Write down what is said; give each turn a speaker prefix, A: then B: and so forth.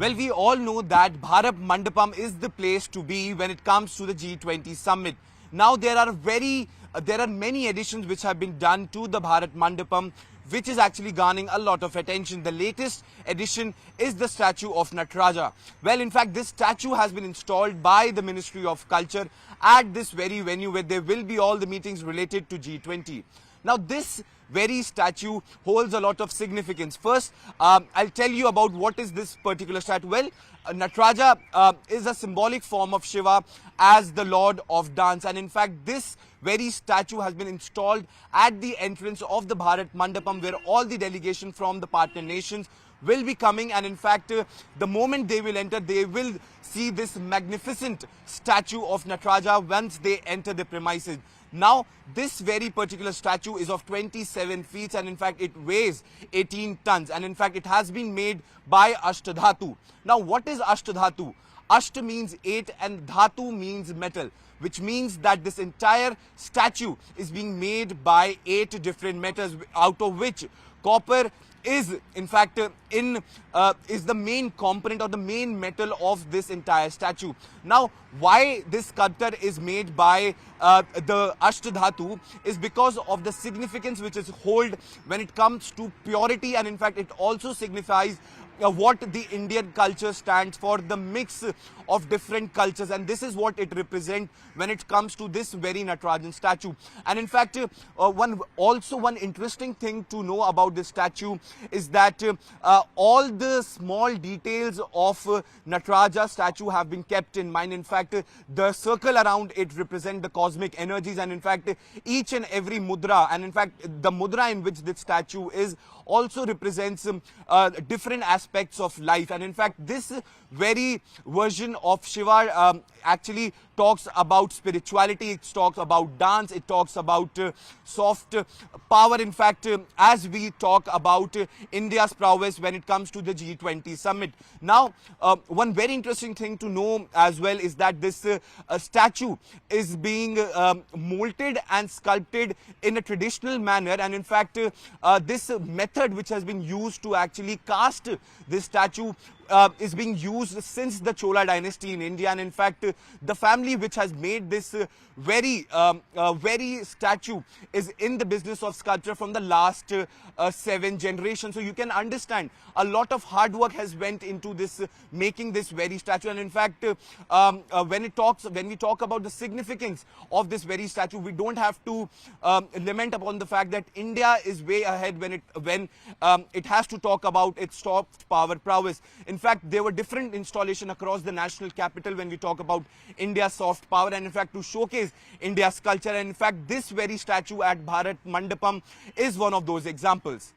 A: Well, we all know that Bharat Mandapam is the place to be when it comes to the G20 Summit. Now, there are many additions which have been done to the Bharat Mandapam, which is actually garnering a lot of attention. The latest addition is the statue of Nataraja. Well, in fact, this statue has been installed by the Ministry of Culture at this very venue where there will be all the meetings related to G20. Now, this very statue holds a lot of significance. First, I'll tell you about what is this particular statue. Well, Nataraja is a symbolic form of Shiva as the Lord of Dance, and in fact this very statue has been installed at the entrance of the Bharat Mandapam, where all the delegation from the partner nations will be coming, and in fact the moment they will enter, they will see this magnificent statue of Nataraja once they enter the premises. Now, this very particular statue is of 27 feet and in fact it weighs 18 tons, and in fact it has been made by Ashtadhatu. Now, what is Ashtadhatu? Ashta means 8 and Dhatu means metal, which means that this entire statue is being made by 8 different metals, out of which copper is in fact is the main component or the main metal of this entire statue. Now, why this sculpture is made by the Ashtadhatu is because of the significance which is hold when it comes to purity, and in fact it also signifies what the Indian culture stands for, the mix of different cultures, and this is what it represents when it comes to this very Natarajan statue. And in fact one interesting thing to know about this statue is that all the small details of Nataraja statue have been kept in mind. In fact, the circle around it represent the cosmic energies, and in fact each and every mudra, and in fact the mudra in which this statue is also represents different aspects of life. And in fact this very version of Shiva actually talks about spirituality, it talks about dance, it talks about soft power. In fact, as we talk about India's prowess when it comes to the G20 Summit. Now, one very interesting thing to know as well is that this statue is being molded and sculpted in a traditional manner, and in fact this method which has been used to actually cast this statue is being used since the Chola dynasty in India, and in fact the family which has made this very statue is in the business of sculpture from the last 7 generations. So you can understand a lot of hard work has went into this making this very statue, and in fact when we talk about the significance of this very statue, we don't have to lament upon the fact that India is way ahead when it has to talk about its soft power prowess. In fact, there were different installations across the national capital when we talk about India's soft power, and in fact to showcase India's culture, and in fact this very statue at Bharat Mandapam is one of those examples.